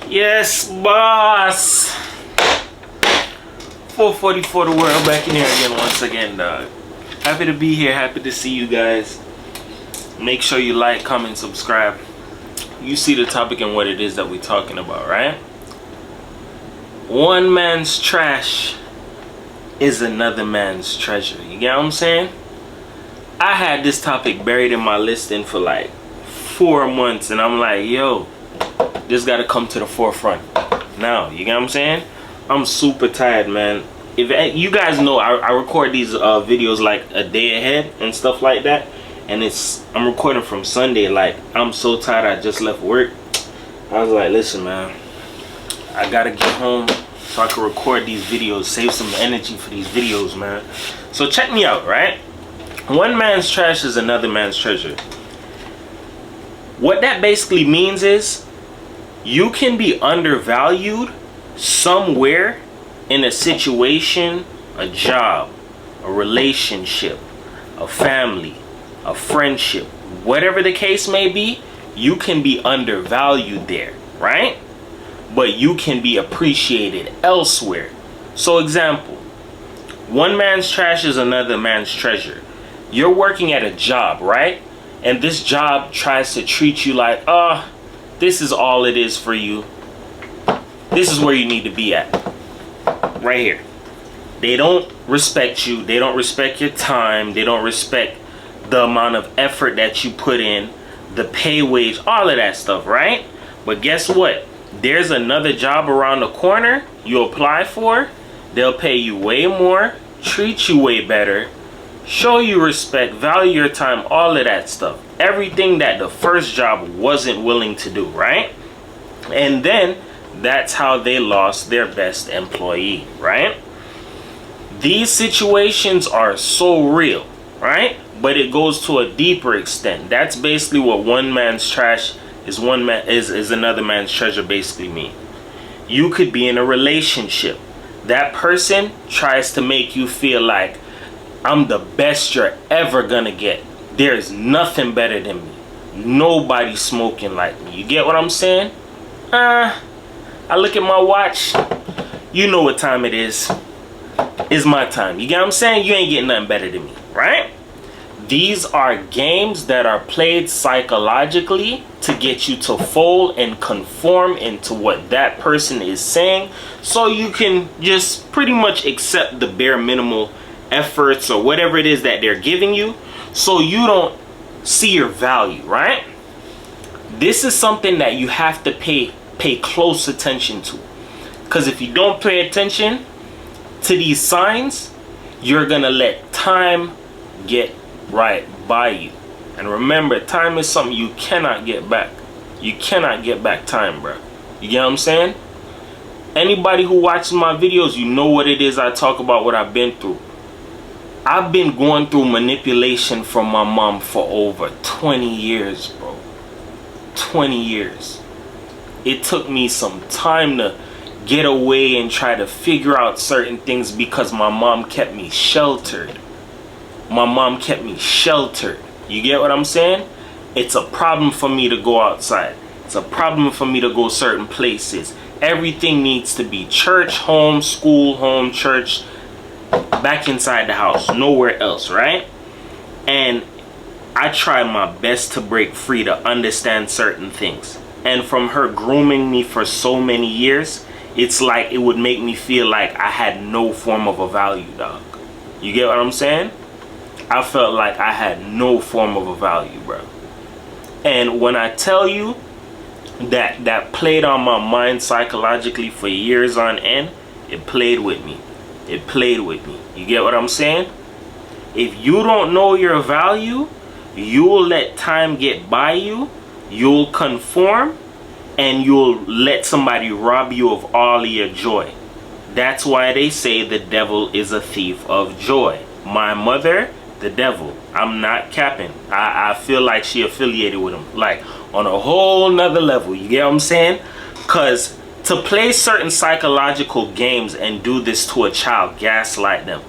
Yes, boss. 444 the world, back in here again once again, dog. Happy to be here, happy to see you guys. Make sure you like, comment, subscribe. You see the topic and what it is that we're talking about, right? One man's trash is another man's treasure. You get what I'm saying? I had this topic buried in my listing for like 4 months, and I'm like, yo, this gotta come to the forefront now. You get what I'm saying? I'm super tired, man. If you guys know, I record these videos like a day ahead and stuff like that, and I'm recording from Sunday. Like, I'm so tired. I just left work. I was like, listen, man, I gotta get home so I can record these videos, save some energy for these videos, man. So check me out, right? One man's trash is another man's treasure. What that basically means is you can be undervalued somewhere in a situation, a job, a relationship, a family, a friendship, whatever the case may be. You can be undervalued there, right? But you can be appreciated elsewhere. So example, one man's trash is another man's treasure. You're working at a job, right? And this job tries to treat you like, this is all it is for you. This is where you need to be at. Right here. They don't respect you. They don't respect your time. They don't respect the amount of effort that you put in, the pay wage, all of that stuff, right? But guess what? There's another job around the corner you apply for. They'll pay you way more, treat you way better, show you respect, value your time, all of that stuff. Everything that the first job wasn't willing to do, right? And then that's how they lost their best employee, right? These situations are so real, right? But it goes to a deeper extent. That's basically what one man's trash is another man's treasure basically mean. You could be in a relationship. That person tries to make you feel like, I'm the best you're ever gonna get. There's nothing better than me. Nobody's smoking like me. You get what I'm saying? I look at my watch. You know what time it is. It's my time. You get what I'm saying? You ain't getting nothing better than me, right? These are games that are played psychologically to get you to fold and conform into what that person is saying, so you can just pretty much accept the bare minimal efforts or whatever it is that they're giving you, so you don't see your value, right? This is something that you have to pay close attention to, because if you don't pay attention to these signs, you're gonna let time get right by you. And remember, time is something you cannot get back. You cannot get back time, bro. You get what I'm saying? Anybody who watches my videos, you know what it is I talk about, what I've been through. I've been going through manipulation from my mom for over 20 years, bro. 20 years. It took me some time to get away and try to figure out certain things because my mom kept me sheltered. My mom kept me sheltered. You get what I'm saying? It's a problem for me to go outside. It's a problem for me to go certain places. Everything needs to be church, home, school, home, church, back inside the house, nowhere else, right? And I try my best to break free, to understand certain things. And from her grooming me for so many years, it's like it would make me feel like I had no form of a value, dog. You get what I'm saying? I felt like I had no form of a value, bro. And when I tell you that played on my mind psychologically for years on end, it played with me. It played with me. You get what I'm saying? If you don't know your value, you'll let time get by you, you'll conform, and you'll let somebody rob you of all of your joy. That's why they say the devil is a thief of joy. My mother, the devil. I'm not capping. I feel like she affiliated with him, like on a whole nother level. You get what I'm saying? Because to play certain psychological games and do this to a child, gaslight them.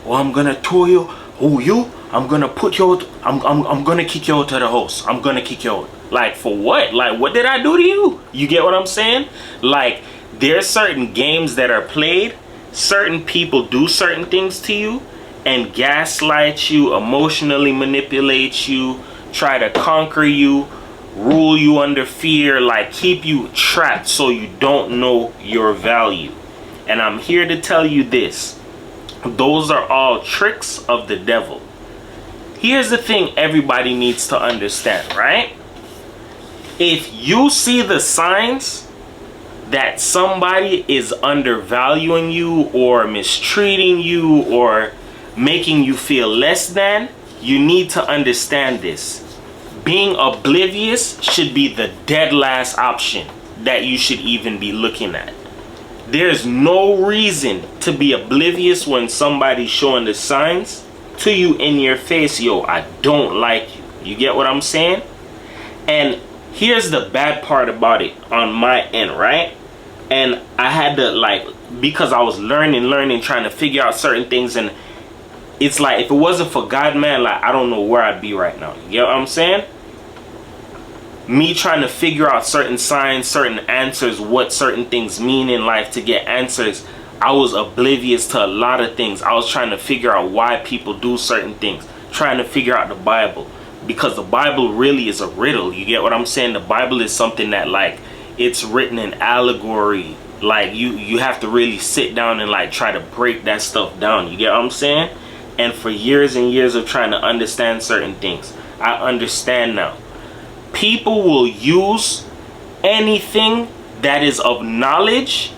Oh, I'm gonna tow you. Oh, you? I'm gonna put you out. I'm gonna kick you out of the house. I'm gonna kick you out. Like, for what? Like, what did I do to you? You get what I'm saying? Like, there's certain games that are played. Certain people do certain things to you and gaslight you, emotionally manipulate you, try to conquer you, rule you under fear, like keep you trapped so you don't know your value. And I'm here to tell you this. Those are all tricks of the devil. Here's the thing everybody needs to understand, right? If you see the signs that somebody is undervaluing you or mistreating you or making you feel less than, you need to understand this. Being oblivious should be the dead last option that you should even be looking at. There's no reason to be oblivious when somebody's showing the signs to you in your face. Yo, I don't like you. You get what I'm saying? And here's the bad part about it on my end, right? And I had to, like, because I was learning, trying to figure out certain things. And it's like, if it wasn't for God, man, like, I don't know where I'd be right now. You get what I'm saying? Me trying to figure out certain signs, certain answers, what certain things mean in life to get answers. I was oblivious to a lot of things. I was trying to figure out why people do certain things. Trying to figure out the Bible. Because the Bible really is a riddle. You get what I'm saying? The Bible is something that, like, it's written in allegory. Like, you have to really sit down and, like, try to break that stuff down. You get what I'm saying? And for years and years of trying to understand certain things, I understand now. People will use anything that is of knowledge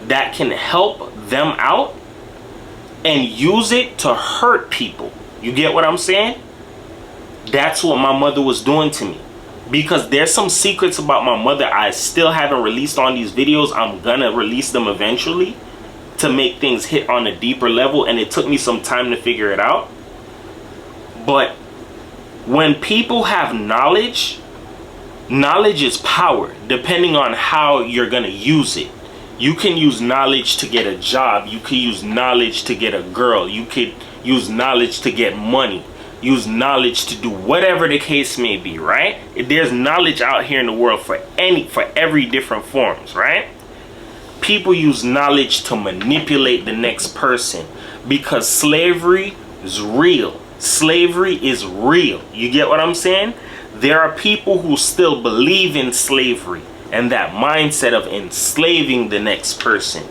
that can help them out and use it to hurt people. You get what I'm saying? That's what my mother was doing to me. Because there's some secrets about my mother I still haven't released on these videos. I'm gonna release them eventually to make things hit on a deeper level, and it took me some time to figure it out. But when people have knowledge, knowledge is power, depending on how you're gonna use it. You can use knowledge to get a job. You could use knowledge to get a girl. You could use knowledge to get money. Use knowledge to do whatever the case may be, right? There's knowledge out here in the world for every different forms, right? People use knowledge to manipulate the next person because slavery is real. Slavery is real. You get what I'm saying? There are people who still believe in slavery and that mindset of enslaving the next person.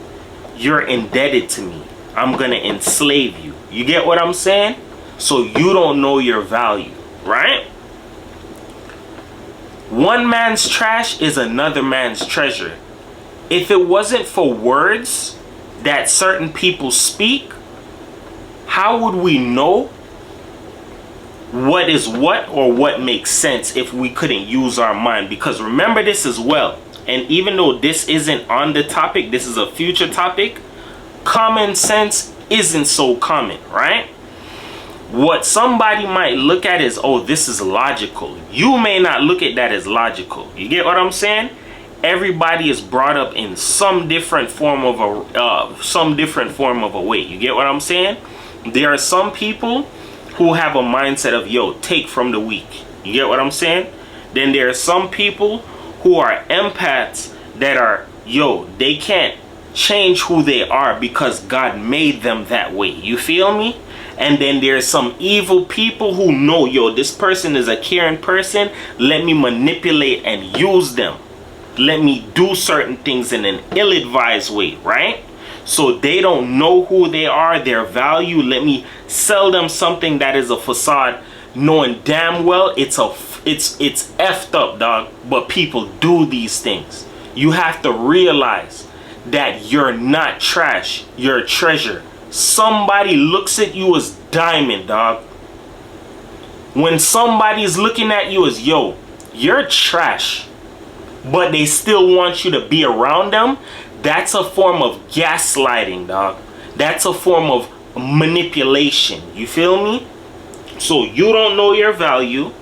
You're indebted to me. I'm gonna enslave you. You get what I'm saying? So you don't know your value, right? One man's trash is another man's treasure. If it wasn't for words that certain people speak, how would we know what is what or what makes sense if we couldn't use our mind? Because remember this as well, and even though this isn't on the topic, this is a future topic, common sense isn't so common, right? What somebody might look at is, oh, this is logical. You may not look at that as logical. You get what I'm saying? Everybody is brought up in some different form of a way. You get what I'm saying? There are some people who have a mindset of, yo, take from the weak. You get what I'm saying? Then there are some people who are empaths that are, yo, they can't change who they are because God made them that way. You feel me? And then there's some evil people who know, yo, this person is a caring person. Let me manipulate and use them. Let me do certain things in an ill-advised way, right? So they don't know who they are, their value. Let me sell them something that is a facade, knowing damn well it's effed up, dog. But people do these things. You have to realize that you're not trash, you're a treasure. Somebody looks at you as diamond, dog. When somebody's looking at you as, yo, you're trash, but they still want you to be around them, that's a form of gaslighting, dog. That's a form of manipulation. You feel me? So you don't know your value.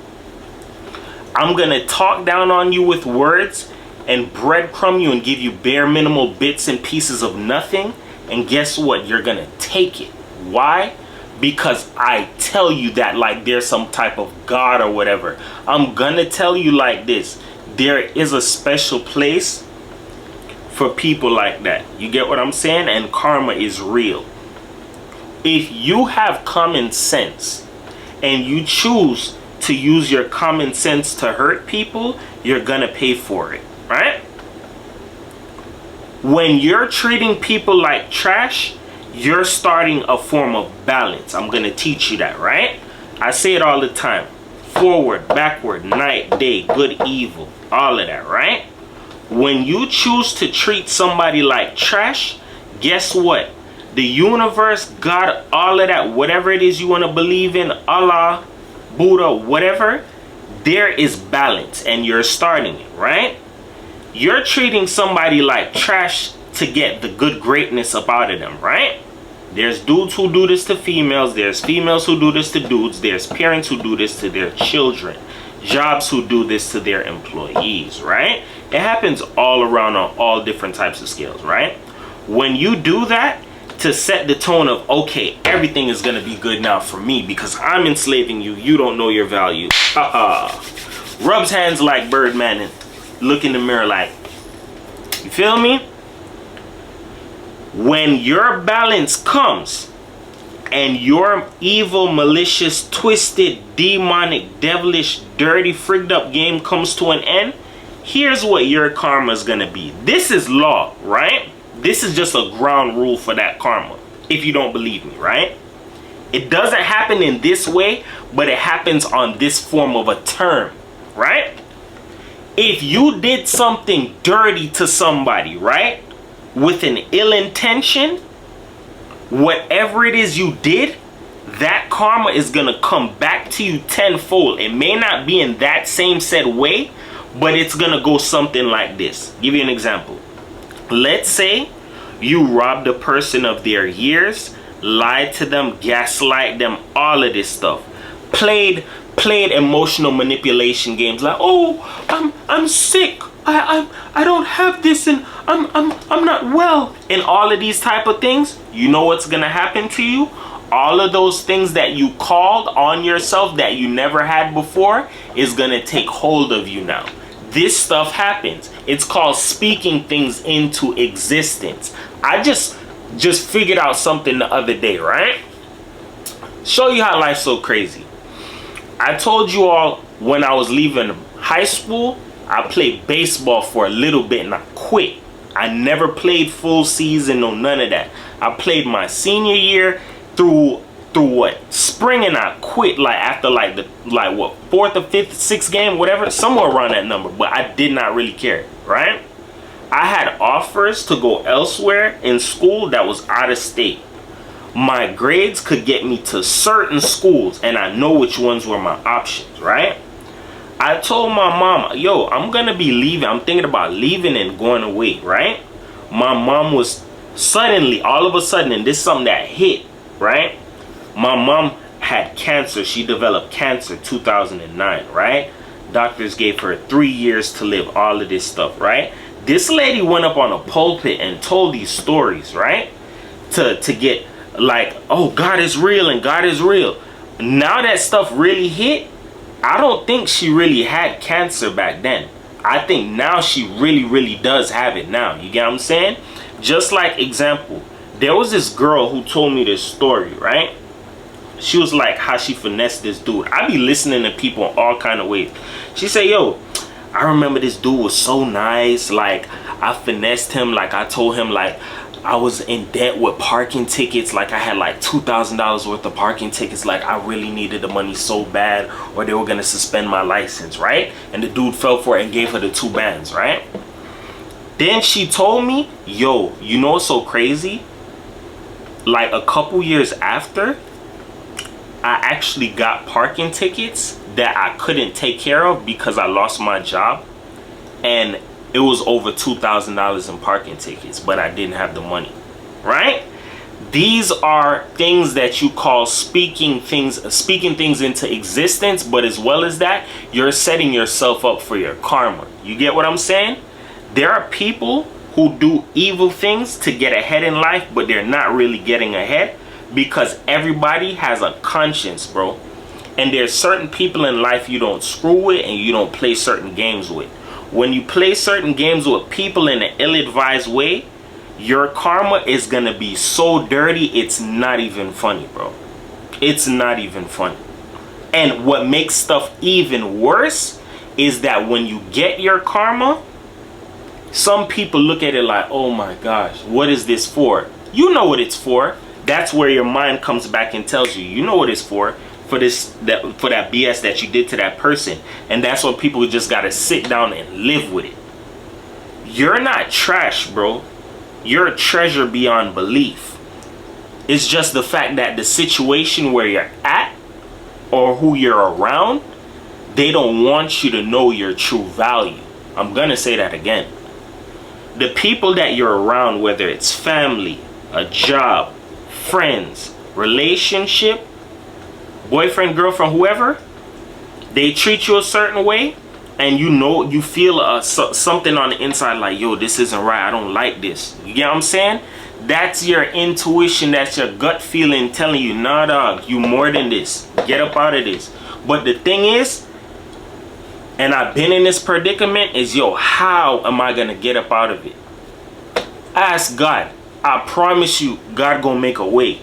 I'm gonna talk down on you with words and breadcrumb you and give you bare minimal bits and pieces of nothing. And guess what? You're gonna take it. Why? because I tell you that like there's some type of God or whatever. I'm gonna tell you like this. There is a special place for people like that. You get what I'm saying? And karma is real. If you have common sense and you choose to use your common sense to hurt people, you're gonna pay for it, right? When you're treating people like trash, you're starting a form of balance. I'm gonna teach you that, right? I say it all the time. Forward, backward, night, day, good, evil, all of that, right? When you choose to treat somebody like trash, guess what? The universe, God, all of that, whatever it is you want to believe in, Allah, Buddha, whatever, there is balance and you're starting it, right? You're treating somebody like trash to get the good greatness up out of them, right? There's dudes who do this to females. There's females who do this to dudes. There's parents who do this to their children. Jobs who do this to their employees, right? It happens all around on all different types of scales, right? When you do that, to set the tone of, okay, everything is going to be good now for me because I'm enslaving you. You don't know your value. Rubs hands like Birdman and look in the mirror like, you feel me? When your balance comes and your evil, malicious, twisted, demonic, devilish, dirty, frigged up game comes to an end, here's what your karma is going to be. This is law, right? This is just a ground rule for that karma, if you don't believe me, right? It doesn't happen in this way, but it happens on this form of a term, right? If you did something dirty to somebody, right, with an ill intention, whatever it is you did, that karma is going to come back to you tenfold. It may not be in that same said way, but it's going to go something like this. Give you an example. Let's say you robbed a person of their years, lied to them, gaslight them, all of this stuff. Played emotional manipulation games like, oh, I'm sick. I don't have this and I'm not well. And all of these type of things, you know what's gonna happen to you? All of those things that you called on yourself that you never had before is gonna take hold of you now. This stuff happens. It's called speaking things into existence. I just figured out something the other day, right? Show you how life's so crazy. I told you all when I was leaving high school, I played baseball for a little bit and I quit. I never played full season or none of that. I played my senior year through what, spring, and I quit like after what, fourth or fifth, sixth game, whatever, somewhere around that number. But I did not really care, right? I had offers to go elsewhere in school that was out of state. My grades could get me to certain schools and I know which ones were my options, right? I told my mom, yo, I'm gonna be leaving. I'm thinking about leaving and going away, right? My mom was suddenly, all of a sudden, and this is something that hit, right? My mom had cancer. She developed cancer 2009, right? Doctors gave her 3 years to live, all of this stuff, right? This lady went up on a pulpit and told these stories, right? To get like, oh, God is real and God is real. Now that stuff really hit, I don't think she really had cancer back then. I think now she really does have it now. You get what I'm saying? Just like example, there was this girl who told me this story, right? She was like how she finessed this dude. I be listening to people in all kind of ways. She said, yo, I remember this dude was so nice. Like, I finessed him. Like, I told him, like, I was in debt with parking tickets. Like, I had like $2,000 worth of parking tickets. Like, I really needed the money so bad, or they were gonna suspend my license, right? And the dude fell for it and gave her the 2 bands, right? Then she told me, yo, you know what's so crazy? Like, a couple years after, I actually got parking tickets that I couldn't take care of because I lost my job, and it was over $2,000 in parking tickets, but I didn't have the money, right? These are things that you call speaking things into existence, but as well as that, you're setting yourself up for your karma. You get what I'm saying? There are people who do evil things to get ahead in life, but they're not really getting ahead because everybody has a conscience, bro. And there's certain people in life you don't screw with and you don't play certain games with. When you play certain games with people in an ill-advised way, your karma is gonna be so dirty, it's not even funny, bro. It's not even funny. And what makes stuff even worse is that when you get your karma, some people look at it like, oh my gosh, what is this for? You know what it's for. That's where your mind comes back and tells you, you know what it's for that BS that you did to that person. And that's when people just gotta sit down and live with it. You're not trash, bro. You're a treasure beyond belief. It's just the fact that the situation where you're at or who you're around, they don't want you to know your true value. I'm gonna say that again. The people that you're around, whether it's family, a job, friends, relationship, boyfriend, girlfriend, whoever, they treat you a certain way, and you feel something on the inside like, yo, this isn't right, I don't like this. You get what I'm saying? That's your intuition, that's your gut feeling telling you, nah dog, you more than this, get up out of this. But the thing is, and I've been in this predicament, is yo, how am I gonna get up out of it? Ask God. I promise you, God gonna make a way.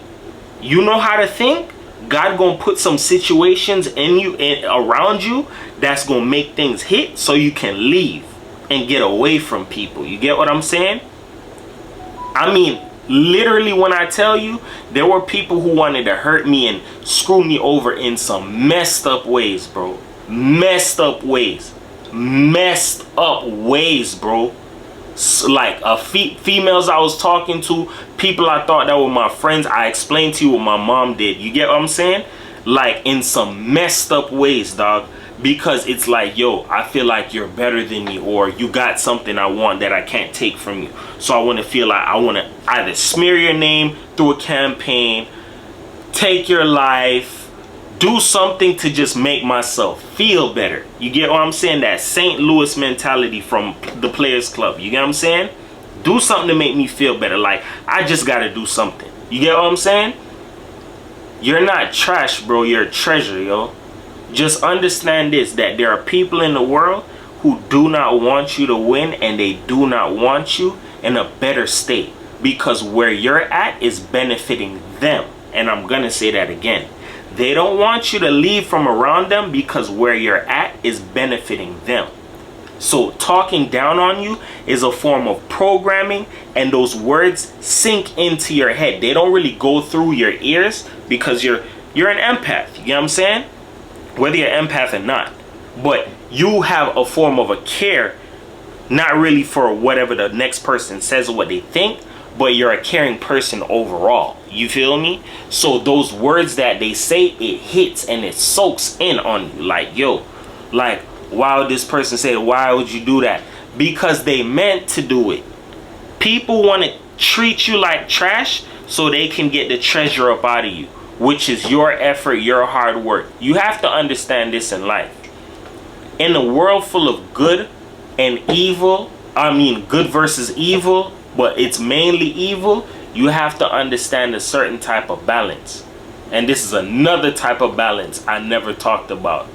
You know how to think? God gonna put some situations in you and around you that's gonna make things hit so you can leave and get away from people. You get what I'm saying? I mean, literally, when I tell you, there were people who wanted to hurt me and screw me over in some messed up ways, bro. Messed up ways, bro. Like females I was talking to, people I thought that were my friends. I explained to you what my mom did. You get what I'm saying? Like in some messed up ways, dog. Because it's like, yo, I feel like you're better than me, or you got something I want that I can't take from you. So I want to feel like I want to either smear your name through a campaign, take your life, do something to just make myself feel better. You get what I'm saying? That St. Louis mentality from the Players Club. You get what I'm saying? Do something to make me feel better. Like, I just got to do something. You get what I'm saying? You're not trash, bro. You're a treasure, yo. Just understand this, that there are people in the world who do not want you to win, and they do not want you in a better state. Because where you're at is benefiting them. And I'm going to say that again. They don't want you to leave from around them because where you're at is benefiting them. So talking down on you is a form of programming, and those words sink into your head. They don't really go through your ears because you're an empath. You know what I'm saying? Whether you're an empath or not. But you have a form of a care, not really for whatever the next person says or what they think, but you're a caring person overall. You feel me? So those words that they say, it hits and it soaks in on you. Like, yo, like, why would this person say, why would you do that? Because they meant to do it. People want to treat you like trash so they can get the treasure up out of you, which is your effort, your hard work. You have to understand this in life. In a world full of good and evil, good versus evil, but it's mainly evil, you have to understand a certain type of balance. And this is another type of balance I never talked about.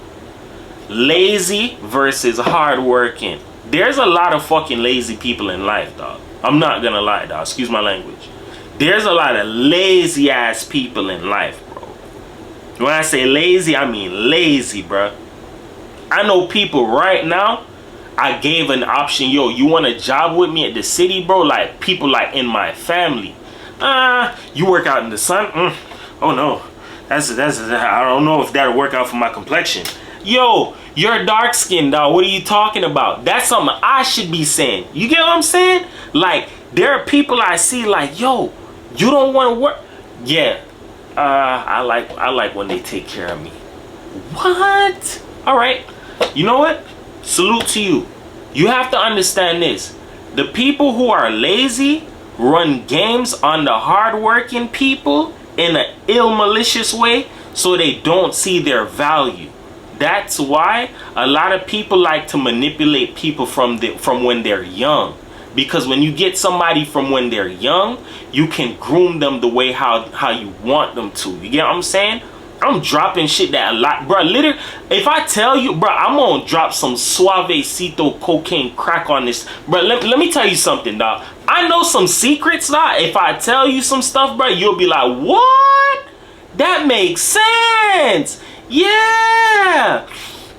Lazy versus hardworking. There's a lot of fucking lazy people in life, dog. I'm not gonna lie, dog. Excuse my language. There's a lot of lazy ass people in life, bro. When I say lazy, I mean lazy, bro. I know people right now, I gave an option, yo, you want a job with me at the city, bro? Like, people like in my family. You work out in the sun? Oh no, that's I don't know if that'll work out for my complexion. Yo, you're dark skinned, dog. What are you talking about? That's something I should be saying. You get what I'm saying? Like, there are people I see like, yo, you don't want to work? Yeah, I like when they take care of me. What? All right. You know what? Salute to you. You have to understand this. The people who are lazy run games on the hardworking people in an ill, malicious way so they don't see their value. That's why a lot of people like to manipulate people from when they're young. Because when you get somebody from when they're young, you can groom them the way how you want them to. You get what I'm saying? I'm dropping shit that a lot, bro. Literally, if I tell you, bro, I'm gonna drop some suavecito cocaine crack on this, bro. Let me tell you something, dog. I know some secrets, dog. If I tell you some stuff, bro, you'll be like, what? That makes sense. Yeah,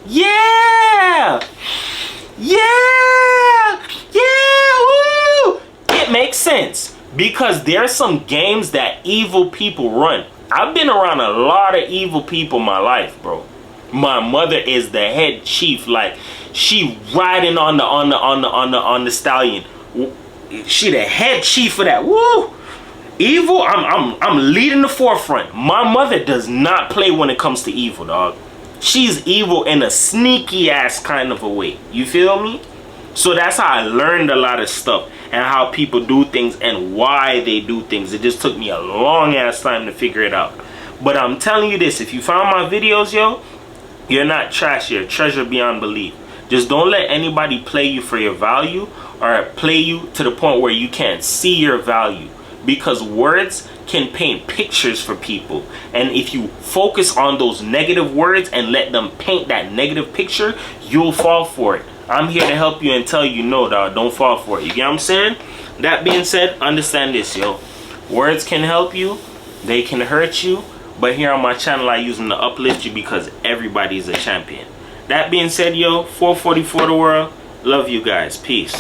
yeah, yeah, yeah. Woo! It makes sense because there's some games that evil people run. I've been around a lot of evil people in my life, bro. My mother is the head chief, like she riding on the stallion. She the head chief of that. Woo! Evil, I'm leading the forefront. My mother does not play when it comes to evil, dog. She's evil in a sneaky ass kind of a way. You feel me? So that's how I learned a lot of stuff and how people do things and why they do things. It just took me a long ass time to figure it out. But I'm telling you this, if you found my videos, yo, you're not trash, you're a treasure beyond belief. Just don't let anybody play you for your value or play you to the point where you can't see your value. Because words can paint pictures for people. And if you focus on those negative words and let them paint that negative picture, you'll fall for it. I'm here to help you and tell you no, dog. Don't fall for it. You get what I'm saying? That being said, understand this, yo. Words can help you. They can hurt you. But here on my channel, I use them to uplift you because everybody's a champion. That being said, yo, 444 the world. Love you guys. Peace.